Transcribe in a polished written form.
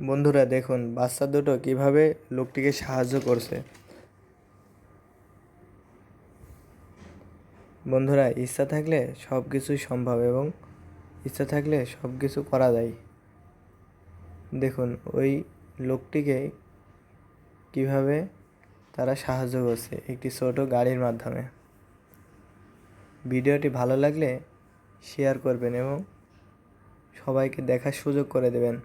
বন্ধুরা দেখুন বাচ্চা দুটো কিভাবে লোকটিকে সাহায্য করছে। বন্ধুরা ইচ্ছা থাকলে সব কিছুই সম্ভব এবং ইচ্ছা থাকলে সব কিছু করা যায়। দেখুন ওই লোকটিকে কিভাবে তারা সাহায্য করছে একটি ছোট গাড়ির মাধ্যমে। ভিডিওটি ভালো লাগলে শেয়ার করবেন এবং সবাইকে দেখার সুযোগ করে দেবেন।